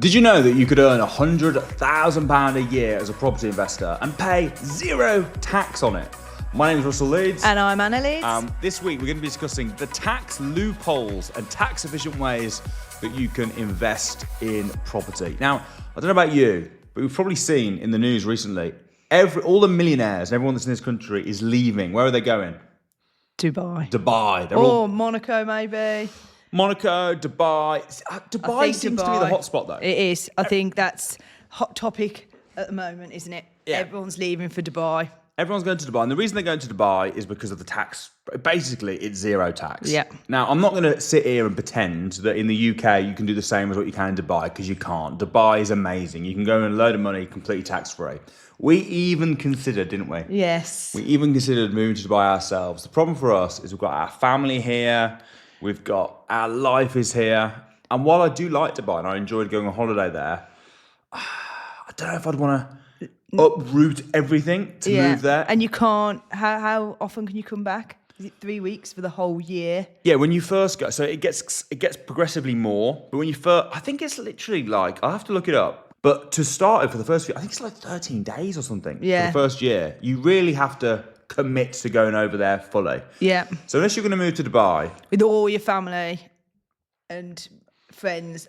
Did you know that you could earn £100,000 a year as a property investor and pay zero tax on it? My name is Russell Leeds. And I'm Anna Leeds. This week we're going to be discussing the tax loopholes and tax efficient ways that you can invest in property. Now, I don't know about you, but we've probably seen in the news recently, all the millionaires and everyone that's in this country is leaving. Where are they going? Dubai. They're all Monaco, maybe. Monaco, Dubai. Dubai seems to be the hot spot, though. It is. I think that's hot topic at the moment, isn't it? Yeah. Everyone's leaving for Dubai. Everyone's going to Dubai, and the reason they're going to Dubai is because of the tax. Basically, it's zero tax. Yeah. Now, I'm not going to sit here and pretend that in the UK you can do the same as what you can in Dubai, because you can't. Dubai is amazing. You can go and earn a load of money completely tax-free. We even considered, didn't we? Yes. We even considered moving to Dubai ourselves. The problem for us is we've got our family here, we've got our life is here, and while I do like Dubai and I enjoyed going on holiday there, I don't know if I'd want to uproot everything to move there. And you can't. How often can you come back? Is it 3 weeks for the whole year? Yeah, when you first go, so it gets progressively more. But when you first, I think it's literally like, I'll have to look it up. But to start it for the first few, I think it's like 13 days or something. Yeah. For the first year, you really have to commit to going over there fully. Yeah. So unless you're going to move to Dubai, With all your family and friends,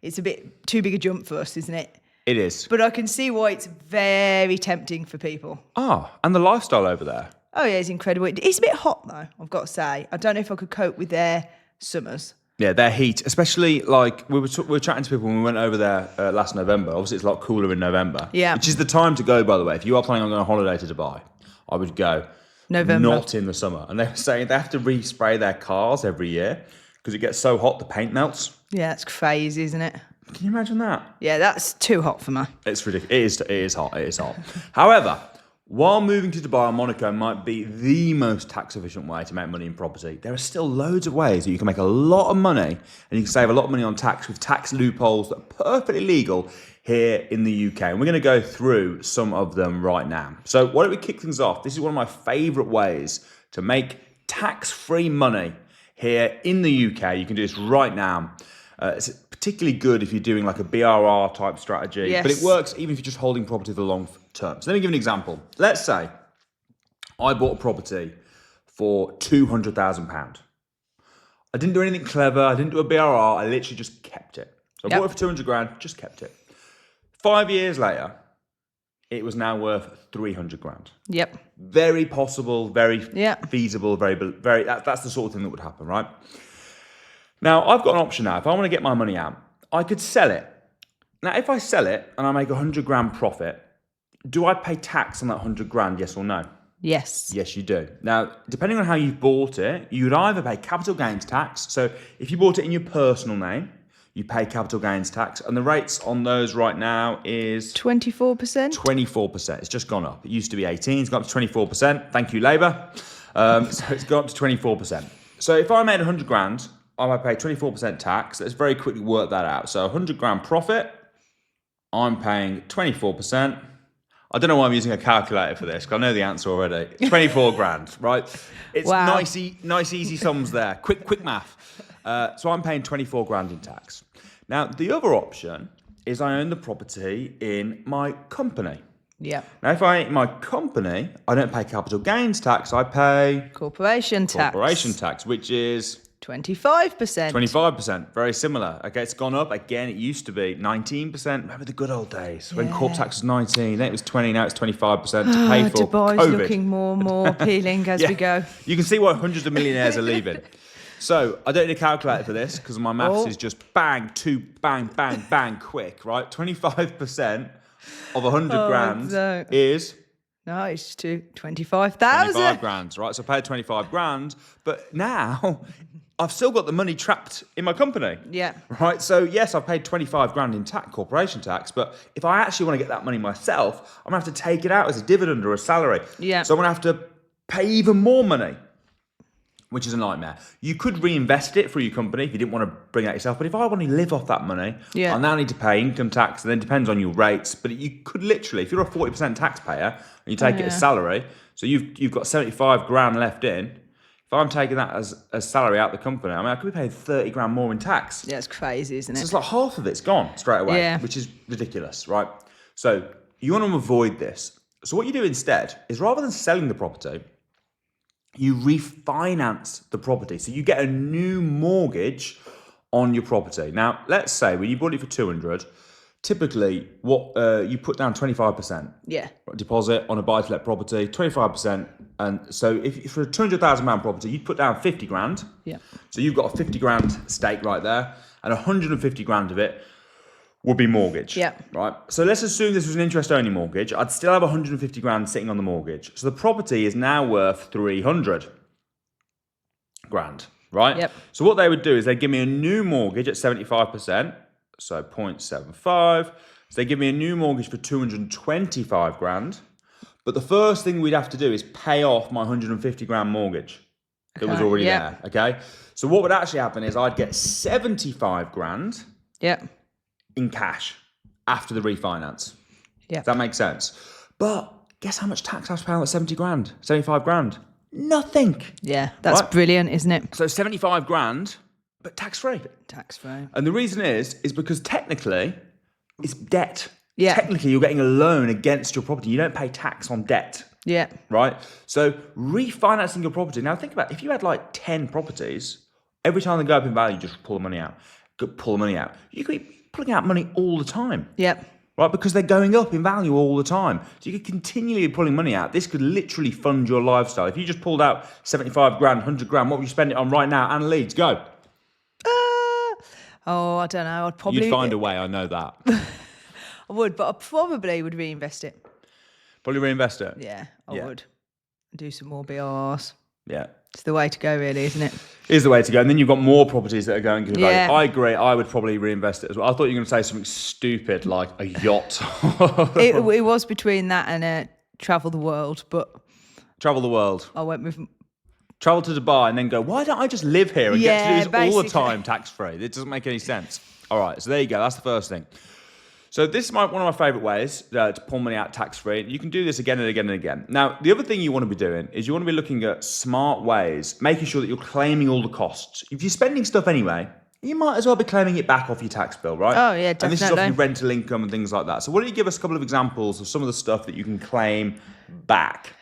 it's a bit too big a jump for us, isn't it? it is. But I can see why it's very tempting for people. And the lifestyle over there. Oh, yeah, it's incredible. It's a bit hot, though, I've got to say. I don't know if I could cope with their summers. Yeah, their heat, especially like we were chatting to people when we went over there last November. Obviously, it's a lot cooler in November. Yeah. Which is the time to go, by the way. If you are planning on going on holiday to Dubai, I would go November. not in the summer. And they were saying they have to respray their cars every year because it gets so hot the paint melts. Yeah, it's crazy, isn't it? Can you imagine that? Yeah, that's too hot for me. It's ridiculous. It is hot. It is hot. However, while moving to Dubai or Monaco might be the most tax-efficient way to make money in property, there are still loads of ways that you can make a lot of money and you can save a lot of money on tax with tax loopholes that are perfectly legal here in the UK. And we're going to go through some of them right now. So why don't we kick things off? This is one of my favourite ways to make tax-free money here in the UK. You can do this right now. It's particularly good if you're doing like a BRR type strategy, Yes. but it works even if you're just holding property for the long term. So let me give you an example. Let's say I bought a property for £200,000. I didn't do anything clever. I didn't do a BRR. I literally just kept it. So I bought it for 200 grand, just kept it. 5 years later, it was now worth 300 grand. Yep. Very possible, very Yeah. feasible, very. That's the sort of thing that would happen, right? Now, I've got an option now. If I want to get my money out, I could sell it. Now, if I sell it and I make 100 grand profit, do I pay tax on that 100 grand, yes or no? Yes. Yes, you do. Now, depending on how you bought it, you'd either pay capital gains tax. So if you bought it in your personal name, you pay capital gains tax. And the rates on those right now is 24%? 24%. It's just gone up. It used to be 18, it's gone up to 24%. Thank you, Labour. So it's gone up to 24%. So if I made 100 grand, I might pay 24% tax. Let's very quickly work that out. So 100 grand profit, I'm paying 24%. I don't know why I'm using a calculator for this, because I know the answer already. 24 grand, right? It's Wow. nice, easy sums there. Quick math. So I'm paying 24 grand in tax. Now, the other option is I own the property in my company. Yeah. Now, if I own my company, I don't pay capital gains tax. I pay Corporation tax. which is 25%. 25%, very similar. Okay, it's gone up. Again, it used to be 19%. Remember the good old days when corp tax was 19, then it was 20, now it's 25% to pay for Dubai's COVID. looking more and more appealing as we go. You can see why hundreds of millionaires are leaving. So I don't need a calculator for this because my maths is just bang, bang, quick, right? 25% of 100 grand don't. is... No, it's to 25,000. 25 grand, right? So I paid 25 grand, but now I've still got the money trapped in my company. Yeah. Right? So yes, I've paid 25 grand in corporation tax, but if I actually want to get that money myself, I'm going to have to take it out as a dividend or a salary. Yeah. So I'm going to have to pay even more money, which is a nightmare. You could reinvest it for your company if you didn't want to bring it out yourself, but if I want to live off that money, Yeah. I now need to pay income tax, and then it depends on your rates, but you could literally, if you're a 40% taxpayer and you take it as salary, so you've got 75 grand left in, If I'm taking that as salary out of the company, I mean, I could be paying 30 grand more in tax. Yeah, it's crazy, isn't So it? it's like half of it's gone straight away, Yeah. which is ridiculous, right? So you want to avoid this. So what you do instead is rather than selling the property, you refinance the property. So you get a new mortgage on your property. Now, let's say when you bought it for 200, typically what you put down 25% Yeah. deposit on a buy-to-let property, 25%. And so if for a £200,000 property, you'd put down 50 grand. Yeah. So you've got a 50 grand stake right there, and 150 grand of it would be mortgage. Yeah. Right. So let's assume this was an interest-only mortgage. I'd still have 150 grand sitting on the mortgage. So the property is now worth 300 grand. Right. Yep. So what they would do is they'd give me a new mortgage at 75%. So 0.75. So they give me a new mortgage for 225 grand. But the first thing we'd have to do is pay off my 150 grand mortgage that was already there. Okay. So what would actually happen is I'd get 75 grand in cash after the refinance. Yeah. Does that make sense? But guess how much tax I have to pay on that 70 grand, 75 grand? Nothing. Yeah. That's brilliant, isn't it? So 75 grand, but tax free. Tax free. And the reason is because technically it's debt. Yeah. Technically you're getting a loan against your property. You don't pay tax on debt. Yeah. Right? So refinancing your property. Now think about it. If you had like 10 properties, every time they go up in value, just pull the money out. Pull the money out. You could be pulling out money all the time. Yeah. Right? Because they're going up in value all the time. So you could continually be pulling money out. This could literally fund your lifestyle. If you just pulled out 75 grand, 100 grand, what would you spend it on right now? Anna Leeds, go. Oh, I don't know. I'd probably... You'd find a way, I know that. I would, but I probably would reinvest it. Probably reinvest it. Yeah, I would. Do some more BRs. Yeah. It's the way to go, really, isn't it? Is the way to go. And then you've got more properties that are going to value. Yeah. I agree. I would probably reinvest it as well. I thought you were going to say something stupid like a yacht. It was between that and travel the world, but... Travel the world. I went with... Travel to Dubai and then go, why don't I just live here and get to do this all the basically. time tax-free? It doesn't make any sense. All right, so there you go. That's the first thing. So this is one of my favourite ways to pull money out tax-free. You can do this again and again and again. Now, the other thing you want to be doing is you want to be looking at smart ways, making sure that you're claiming all the costs. If you're spending stuff anyway, you might as well be claiming it back off your tax bill, right? Oh, yeah, definitely. And this is off your rental income and things like that. So why don't you give us a couple of examples of some of the stuff that you can claim back?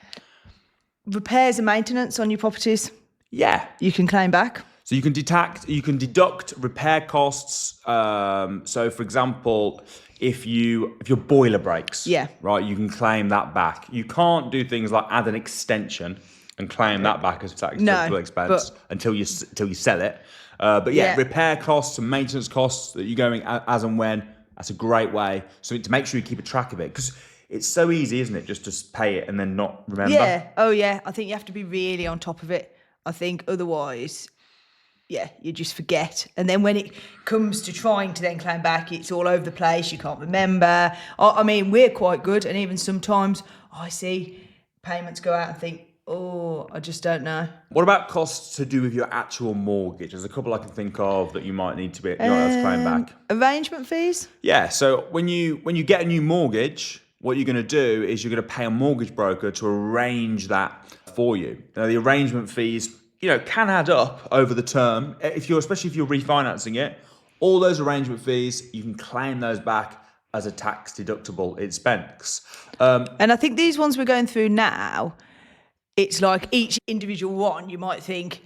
Repairs and maintenance on your properties. Yeah. You can claim back. So you can deduct repair costs. So for example, if your boiler breaks, right, you can claim that back. You can't do things like add an extension and claim that back as tax-deductible expense until you sell it. But repair costs and maintenance costs that you're going as and when. That's a great way. So to make sure you keep a track of it, because it's so easy, isn't it, just to pay it and then not remember? Yeah. Oh, yeah. I think you have to be really on top of it. I think otherwise, you just forget. And then when it comes to trying to then claim back, it's all over the place. You can't remember. I mean, we're quite good. And even sometimes I see payments go out and think, oh, I just don't know. What about costs to do with your actual mortgage? There's a couple I can think of that you might need to be claim back. Arrangement fees? Yeah. So when you get a new mortgage, what you're going to do is you're going to pay a mortgage broker to arrange that for you. Now, the arrangement fees, can add up over the term. Especially if you're refinancing it, all those arrangement fees, you can claim those back as a tax-deductible expense. And I think these ones we're going through now, it's like each individual one, you might think,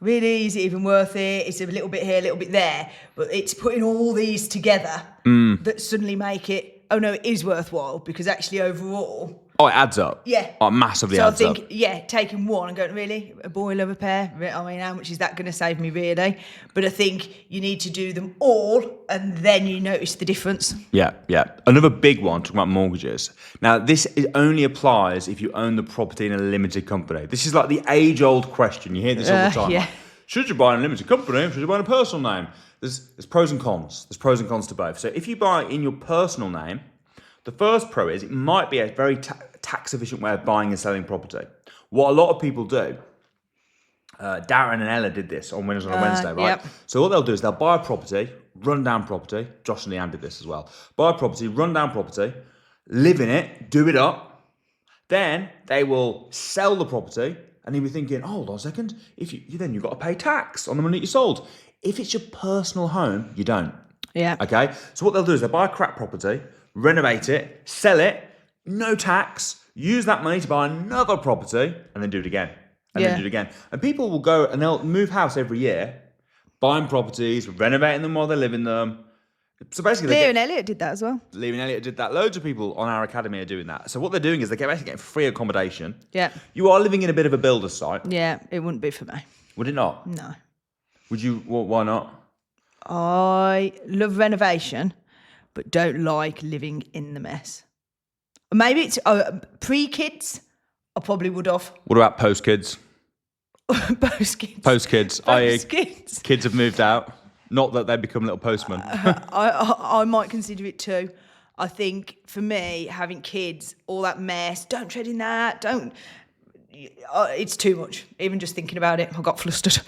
really, is it even worth it? It's a little bit here, a little bit there. But it's putting all these together that suddenly make it, oh no, it is worthwhile, because actually overall... Oh, it adds up. Yeah. Oh, it massively adds up. So I think, taking one and going, really? A boiler repair? I mean, how much is that going to save me, really? But I think you need to do them all, and then you notice the difference. Yeah. Another big one, talking about mortgages. Now, this only applies if you own the property in a limited company. This is like the age-old question. You hear this all the time. Yeah. Like, should you buy in a limited company or should you buy in a personal name? There's pros and cons. There's pros and cons to both. So if you buy in your personal name, the first pro is it might be a very tax-efficient way of buying and selling property. What a lot of people do, Darren and Ella did this on Winners on a Wednesday, right? Yep. So what they'll do is they'll buy a property, run down property. Josh and Leanne did this as well. Buy a property, run down property, live in it, do it up. Then they will sell the property And you'll be thinking, oh, hold on a second. If then you've got to pay tax on the money that you sold. If it's your personal home, you don't. Yeah. Okay. So what they'll do is they buy a crap property, renovate it, sell it, no tax, use that money to buy another property, and then do it again. And then do it again. And people will go and they'll move house every year, buying properties, renovating them while they live in them. So basically, Leo and Elliot did that as well. Leo and Elliot did that. Loads of people on our academy are doing that. So what they're doing is they're basically getting free accommodation. Yeah. You are living in a bit of a builder's site. Yeah, it wouldn't be for me. Would it not? No. Would you? Why not? I love renovation, but don't like living in the mess. Maybe it's pre-kids. I probably would have. What about post-kids? Post-kids. Post-kids, i.e. Post-kids. kids have moved out. Not that they become little postmen. I might consider it too. I think for me, having kids, all that mess, don't tread in that, it's too much. Even just thinking about it, I got flustered.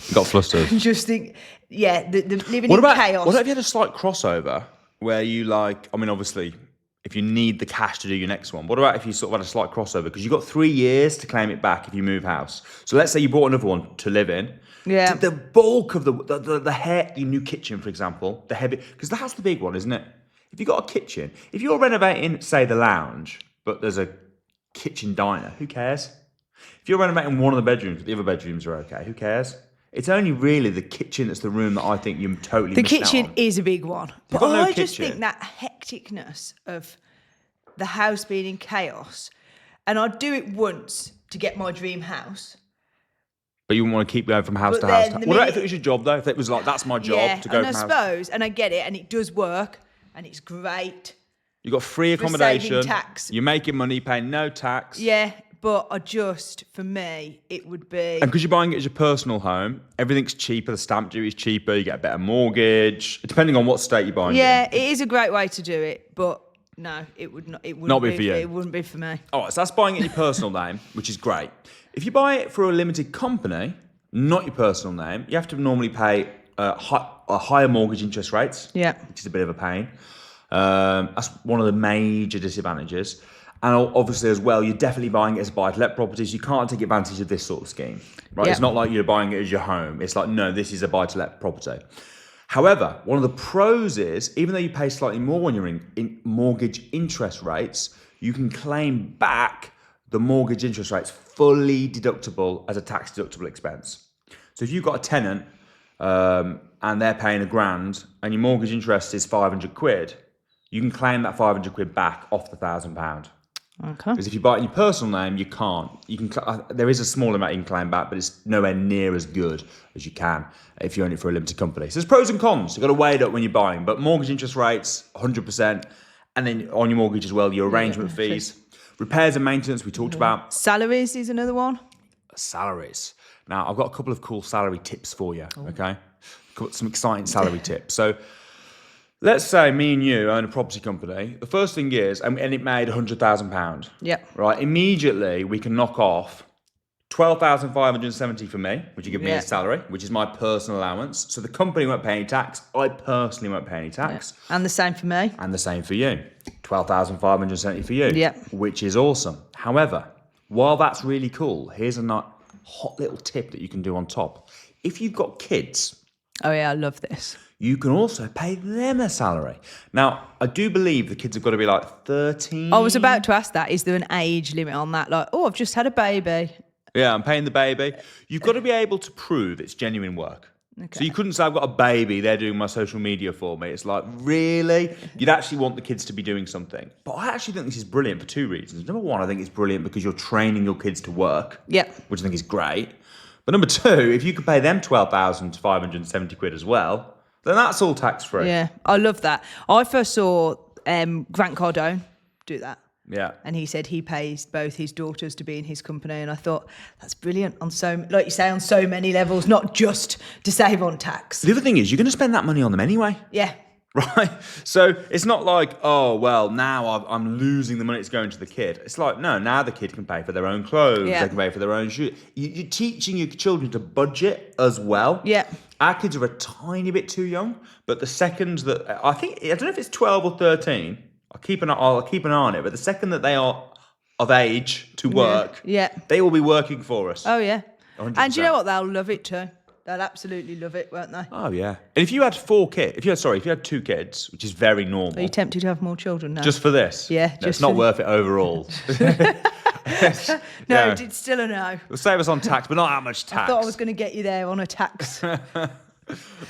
Just think, the living in chaos. What if you had a slight crossover where you obviously, if you need the cash to do your next one, what about if you sort of had a slight crossover? Because you've got 3 years to claim it back if you move house. So let's say you bought another one to live in. Yeah. The bulk of your new kitchen, for example, the heavy, because that's the big one, isn't it? If you've got a kitchen, if you're renovating, say, the lounge, but there's a kitchen diner, who cares? If you're renovating one of the bedrooms, but the other bedrooms are okay, who cares? It's only really the kitchen that's the room that I think you're totally The missing kitchen out on. is a big one. But I just think that hecticness of the house being in chaos, and I'd do it once to get my dream house. But you wouldn't want to keep going from house to house. What about if it was your job, though? If it was like, that's my job to go from house? And I suppose, and I get it, and it does work, and it's great. You've got free accommodation. Saving tax. You're making money, paying no tax. Yeah, but for me, it would be... And because you're buying it as your personal home, everything's cheaper, the stamp duty's cheaper, you get a better mortgage, depending on what state you're buying it in. It is a great way to do it, but no, it wouldn't be for you. It wouldn't be for me. All right, so that's buying it in your personal name, which is great. If you buy it for a limited company, not your personal name, you have to normally pay higher mortgage interest rates, which is a bit of a pain. That's one of the major disadvantages. And obviously as well, you're definitely buying it as buy-to-let properties. You can't take advantage of this sort of scheme, right? It's not like you're buying it as your home. It's like, no, this is a buy-to-let property. However, one of the pros is, even though you pay slightly more when you're in mortgage interest rates, you can claim back the mortgage interest rates fully deductible as a tax-deductible expense. So if you've got a tenant and they're paying £1,000 and your mortgage interest is 500 quid, you can claim that 500 quid back off the £1,000. Okay. Because if you buy it in your personal name, you can't. There is a small amount you can claim back, but it's nowhere near as good as you can if you own it for a limited company. So there's pros and cons. You've got to weigh it up when you're buying. But mortgage interest rates, 100%. And then on your mortgage as well, your arrangement fees. Repairs and maintenance, we talked about. Salaries is another one. Salaries. Now, I've got a couple of cool salary tips for you, okay? Got some exciting salary tips. So let's say me and you own a property company. The first thing is, and it made £100,000. Yep. Right, immediately we can knock off 12,570 for me, which you give me as salary, which is my personal allowance. So the company won't pay any tax. I personally won't pay any tax. Yeah. And the same for me. And the same for you. 12,570 for you. Yeah. Which is awesome. However, while that's really cool, here's a hot little tip that you can do on top. If you've got kids... Oh yeah, I love this. You can also pay them a salary. Now, I do believe the kids have got to be like 13. I was about to ask that. Is there an age limit on that? Like, I've just had a baby. Yeah, I'm paying the baby. You've got to be able to prove it's genuine work. Okay. So you couldn't say, I've got a baby, they're doing my social media for me. It's like, really? You'd actually want the kids to be doing something. But I actually think this is brilliant for two reasons. Number one, I think it's brilliant because you're training your kids to work. Yeah. Which I think is great. But number two, if you could pay them 12,570 quid as well, then that's all tax-free. Yeah, I love that. I first saw Grant Cardone do that. Yeah. And he said he pays both his daughters to be in his company. And I thought, that's brilliant on like you say, on so many levels, not just to save on tax. The other thing is, you're going to spend that money on them anyway. Yeah. Right? So it's not like, oh, well, now I'm losing the money that's going to the kid. It's like, no, now the kid can pay for their own clothes. Yeah. They can pay for their own shoes. You're teaching your children to budget as well. Yeah. Our kids are a tiny bit too young, but the second I don't know if it's 12 or 13, I'll keep an eye on it, but the second that they are of age to work, Yeah. they will be working for us. Oh, yeah. 100%. And you know what? They'll love it too. They'll absolutely love it, won't they? Oh yeah. And if you had if you had 2 kids, which is very normal. Are you tempted to have more children now? Just for this? Yeah, No, just it's not for- worth it overall. No, it's still a no. It'll save us on tax, but not that much tax. I thought I was going to get you there on a tax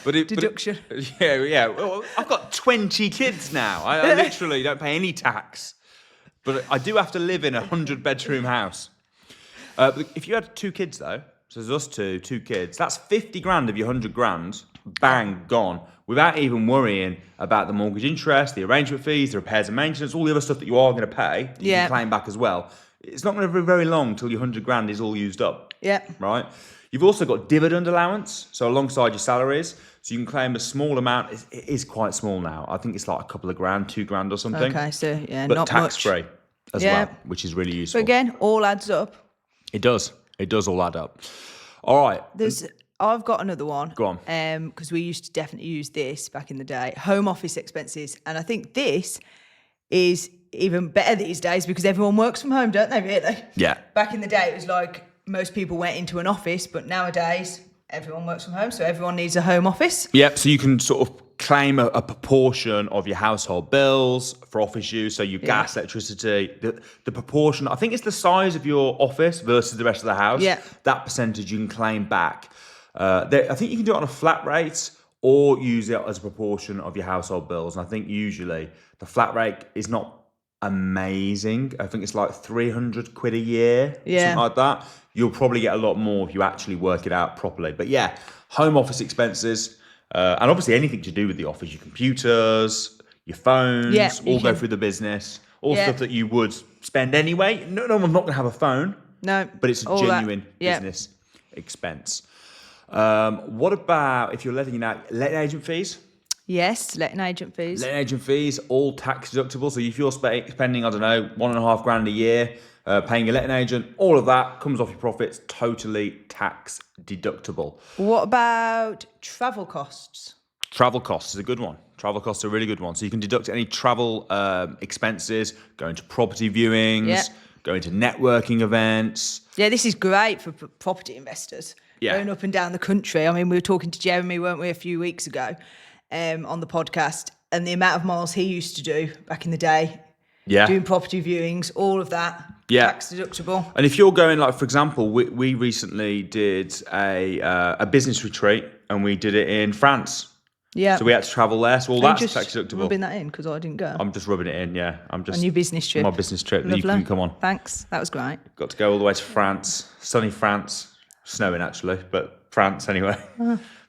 deduction. Yeah. Well, I've got 20 kids now. I literally don't pay any tax. But I do have to live in a 100-bedroom house. But if you had 2 kids, though, so there's us 2 kids, that's 50 grand of your 100 grand, bang, gone, without even worrying about the mortgage interest, the arrangement fees, the repairs and maintenance, all the other stuff that you are going to pay, that you can claim back as well. It's not going to be very long till your 100 grand is all used up. Yeah. Right? You've also got dividend allowance, so alongside your salaries, so you can claim a small amount. It is quite small now. I think it's like a couple of grand, 2 grand or something. Okay, so but not tax-free as Yeah. well, which is really useful. But again, all adds up. It does. It does all add up. All right. I've got another one. Go on. Because we used to definitely use this back in the day. Home office expenses. And I think this is even better these days because everyone works from home, don't they, really? Yeah. Back in the day, it was like most people went into an office, but nowadays everyone works from home, so everyone needs a home office. Yep. So you can sort of claim a proportion of your household bills for office use. So your gas, electricity, the proportion. I think it's the size of your office versus the rest of the house. Yeah. That percentage you can claim back. I think you can do it on a flat rate or use it as a proportion of your household bills. And I think usually the flat rate is not amazing. I think it's like 300 quid a year, something like that. You'll probably get a lot more if you actually work it out properly. But yeah, home office expenses, and obviously anything to do with the office, your computers, your phones, all go through the business, all stuff that you would spend anyway. No one's not going to have a phone. No. But it's a genuine business expense. What about if you're letting agent fees? Yes, letting agent fees. Letting agent fees, all tax deductible. So if you're spending, I don't know, 1.5 grand a year, paying your letting agent, all of that comes off your profits, totally tax deductible. What about travel costs? Travel costs is a good one. Travel costs are a really good one. So you can deduct any travel expenses, going to property viewings, going to networking events. Yeah, this is great for property investors. Yeah. Going up and down the country. I mean, we were talking to Jeremy, weren't we, a few weeks ago on the podcast, and the amount of miles he used to do back in the day, doing property viewings, all of that, tax deductible. And if you're going, like, for example, we recently did a business retreat, and we did it in France. Yeah. So we had to travel there, so all that's tax deductible. Rubbing that in because I didn't go. I'm just rubbing it in, yeah. I'm just on your business trip. My business trip. Lovely. You can come on. Thanks. That was great. Got to go all the way to France, sunny France, snowing actually, but France anyway.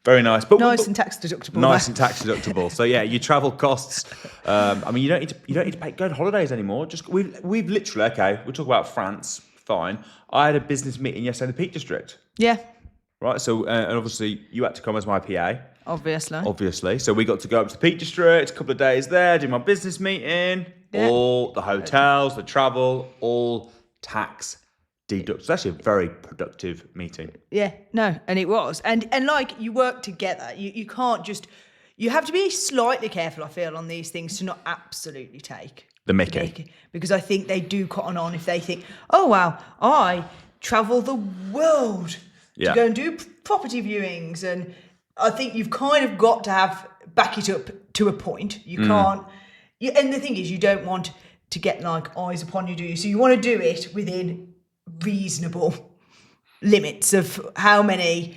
Very nice, but nice and tax deductible. Nice and tax deductible. So yeah, your travel costs. I mean, you don't need to go on holidays anymore. Just we've literally we'll talk about France. Fine. I had a business meeting yesterday in the Peak District. Yeah. Right. So and obviously you had to come as my PA. Obviously. So we got to go up to the Peak District, a couple of days there, do my business meeting, all the hotels, the travel, all tax deducted. It's actually a very productive meeting. Yeah, no, and it was. And like you work together. You can't just, you have to be slightly careful, I feel, on these things to not absolutely take the mickey. Because I think they do cotton on if they think, oh wow, I travel the world to go and do property viewings, and I think you've kind of got to back it up to a point. You can't. And the thing is, you don't want to get like eyes upon you, do you? So you want to do it within reasonable limits of how many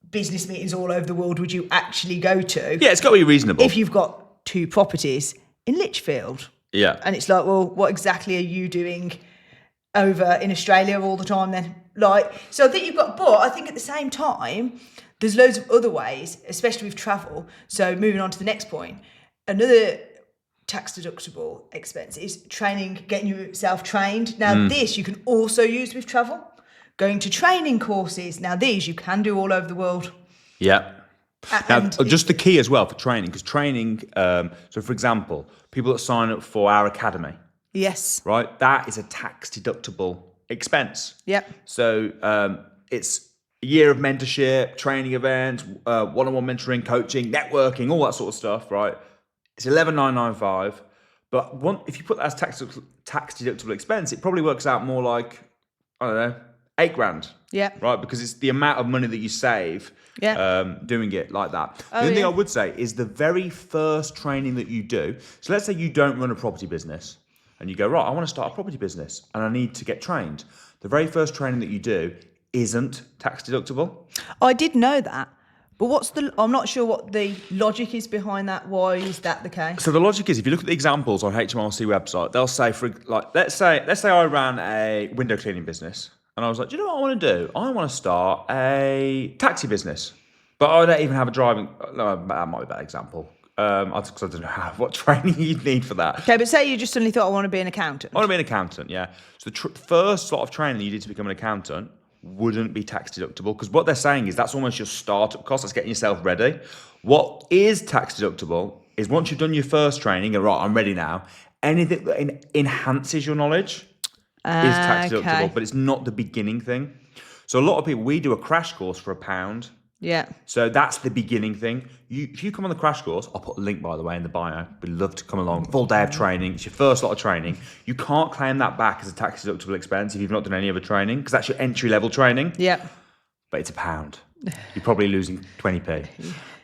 business meetings all over the world would you actually go to. Yeah, it's got to be reasonable. If you've got 2 properties in Lichfield. Yeah. And it's like, well, what exactly are you doing over in Australia all the time then? Like, so I think you've got, but I think at the same time, there's loads of other ways, especially with travel. So moving on to the next point, another tax deductible expense is training, getting yourself trained. Now this you can also use with travel, going to training courses. Now these you can do all over the world. Yeah. Now, just the key as well for training, because training, so for example, people that sign up for our academy. Yes. Right? That is a tax deductible expense. Yep. So it's a year of mentorship, training events, one-on-one mentoring, coaching, networking, all that sort of stuff, right? It's 11,995, But if you put that as tax deductible expense, it probably works out more like, I don't know, 8 grand. Yeah. Right? Because it's the amount of money that you save doing it like that. The only thing I would say is the very first training that you do. So let's say you don't run a property business and you go, right, I want to start a property business and I need to get trained. The very first training that you do isn't tax deductible. I did know that. But I'm not sure what the logic is behind that. Why is that the case? So the logic is, if you look at the examples on HMRC website, they'll say, let's say I ran a window cleaning business, and I was like, do you know what I want to do? I want to start a taxi business, but I don't even have a driving. No, that might be a bad example. Because I don't know what training you'd need for that. Okay, but say you just suddenly thought, I want to be an accountant. I want to be an accountant, yeah. So the first sort of training that you did to become an accountant wouldn't be tax deductible, because what they're saying is that's almost your startup cost. That's getting yourself ready. What is tax deductible is once you've done your first training and right, I'm ready now, anything that enhances your knowledge is tax deductible, but it's not the beginning thing. So a lot of people, we do a crash course for £1. Yeah. So that's the beginning thing. If you come on the crash course, I'll put a link, by the way, in the bio. We'd love to come along. Full day of training. It's your first lot of training. You can't claim that back as a tax deductible expense if you've not done any other training, because that's your entry level training. Yeah. But it's £1. You're probably losing 20p.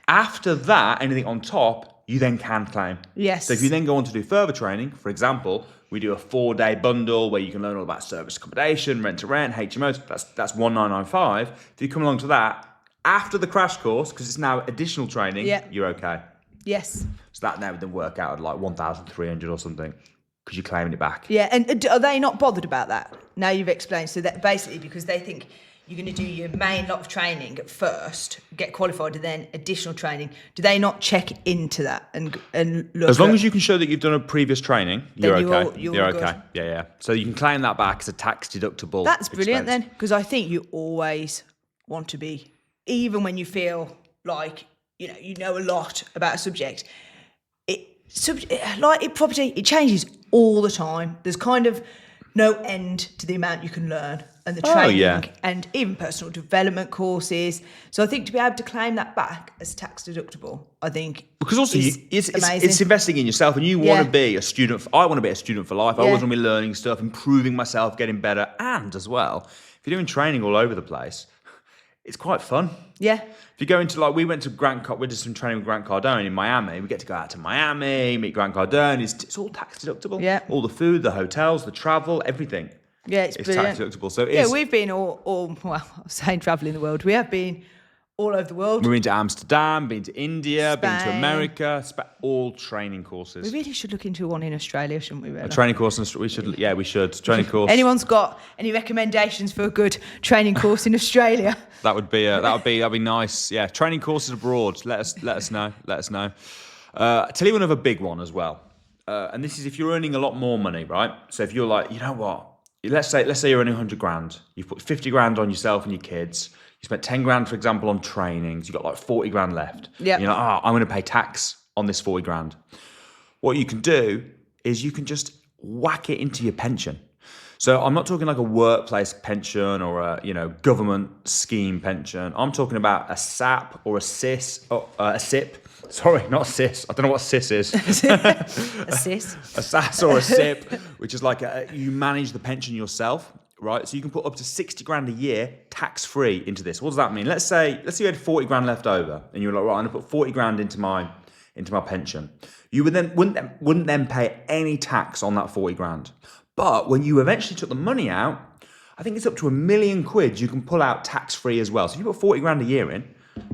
After that, anything on top, you then can claim. Yes. So if you then go on to do further training, for example, we do a 4-day bundle where you can learn all about service accommodation, rent to rent, HMOs. That's 1995. If you come along to that, after the crash course, because it's now additional training, you're okay. Yes. So that now would then work out at like 1,300 or something, because you're claiming it back. Yeah, and are they not bothered about that? Now you've explained. So that basically, because they think you're going to do your main lot of training at first, get qualified, and then additional training. Do they not check into that and look? As long as you can show that you've done a previous training, you're okay. You're okay. Yeah. So you can claim that back as a tax deductible. That's brilliant expense. then, because I think you always want to be, even when you feel like you know a lot about a subject. Property, it changes all the time. There's kind of no end to the amount you can learn, and the training, and even personal development courses. So I think to be able to claim that back as tax deductible, I think because also it's amazing. It's investing in yourself, and you want to be a student. I want to be a student for life. I always want to be learning stuff, improving myself, getting better, and as well, if you're doing training all over the place, it's quite fun. Yeah. If you go into we went to we did some training with Grant Cardone in Miami. We get to go out to Miami, meet Grant Cardone. It's all tax deductible. Yeah. All the food, the hotels, the travel, everything. Yeah, it's brilliant. Tax deductible. So we've been all saying traveling the world. We have been all over the world. We've been to Amsterdam, been to India, Spain. been to America, all training courses. We really should look into one in Australia, shouldn't we? Really? A training course, we should. Training course. Anyone's got any recommendations for a good training course in Australia? That'd be nice. Yeah, training courses abroad. Let us know. Tell you another big one as well. And this is if you're earning a lot more money, right? So if you're like, you know what? Let's say you're earning 100 grand. You've put 50 grand on yourself and your kids. You spent 10 grand, for example, on trainings. You've got like 40 grand left. Yeah. You're like, I'm going to pay tax on this 40 grand. What you can do is you can just whack it into your pension. So I'm not talking like a workplace pension or a government scheme pension. I'm talking about a SAP or a SIS, a SIP. Sorry, not SIS. I don't know what SIS is. A SIS. A SAS or a SIP, which is like you manage the pension yourself, right? So you can put up to 60 grand a year tax-free into this. What does that mean? Let's say you had 40 grand left over and you were like, right, I'm going to put 40 grand into my pension. You wouldn't then pay any tax on that 40 grand. But when you eventually took the money out, I think it's up to £1 million you can pull out tax-free as well. So if you put 40 grand a year in,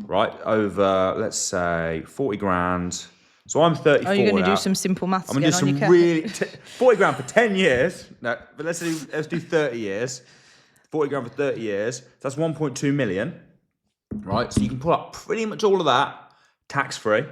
right, over, let's say, 40 grand. So I'm 34 Are you going to now. do some simple maths I'm going to do some really... 40 grand for 10 years. No, but let's do 30 years. 40 grand for 30 years. So that's 1.2 million, right? So you can pull out pretty much all of that tax-free.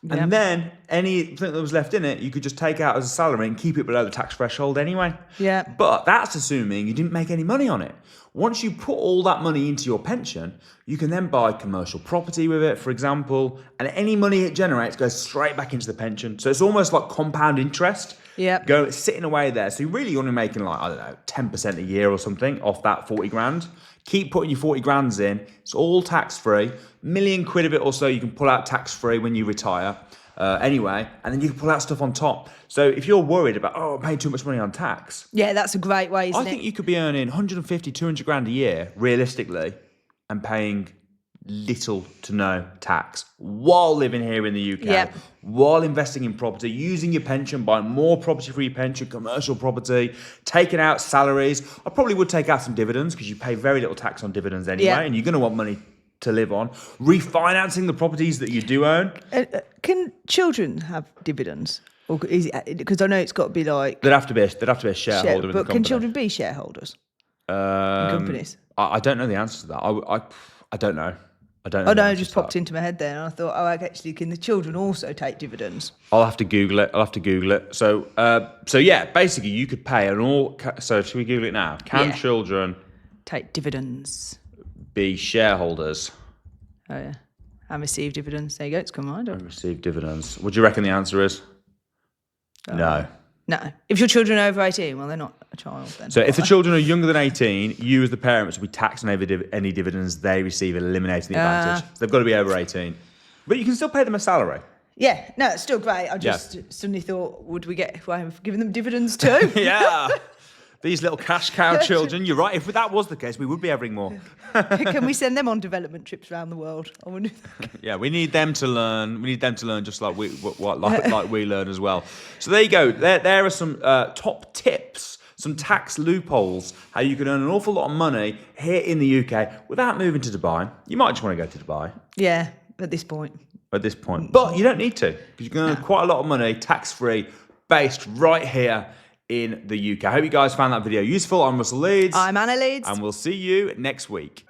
Yep. And then anything that was left in it, you could just take out as a salary and keep it below the tax threshold anyway. Yeah. But that's assuming you didn't make any money on it. Once you put all that money into your pension, you can then buy commercial property with it, for example, and any money it generates goes straight back into the pension. So it's almost like compound interest. Yeah. Sitting away there. So really you're only making 10% a year or something off that 40 grand. Keep putting your 40 grands in. It's all tax-free. £1 million of it or so you can pull out tax-free when you retire. anyway, and then you can pull out stuff on top. So if you're worried about, I'm paying too much money on tax, Yeah, that's a great way, isn't I think you could be earning 150, 200 grand a year, realistically, and paying little to no tax while living here in the UK, Yep. while investing in property, using your pension, buying more property for your pension, commercial property, taking out salaries. I probably would take out some dividends because you pay very little tax on dividends anyway, Yeah. and you're going to want money to live on. Refinancing the properties that you do own. Can children have dividends? Or is it, because I know it's got to be like They'd have to be a shareholder in the but company. can children be shareholders in companies? I don't know the answer to that. I don't know. I don't know. Oh the no, it answer just to that. popped into my head there, and I thought, actually, can the children also take dividends? I'll have to Google it. So, yeah, basically, you could pay So, should we Google it now? Can Yeah. children Take dividends. be shareholders Oh yeah, and receive dividends. There you go. It's come on. and receive dividends? What do you reckon the answer is? No. No, if your children are over 18, well, they're not a child then. So, if the children are younger than 18, you as the parents will be taxed on any dividends they receive, eliminating the advantage. So they've got to be over 18, but you can still pay them a salary. Yeah, no, it's still great. I just suddenly thought, would we get away with giving them dividends too? Yeah. These little cash cow children, you're right. If that was the case, we would be having more. Can we send them on development trips around the world? I wonder. Yeah, we need them to learn. We need them to learn just like like we learn as well. So there you go. There are some top tips, some tax loopholes, how you can earn an awful lot of money here in the UK without moving to Dubai. You might just want to go to Dubai Yeah, at this point. at this point, but you don't need to because you can earn quite a lot of money tax-free, based right here in the UK. I hope you guys found that video useful. I'm Russell Leeds. I'm Anna Leeds. And we'll see you next week.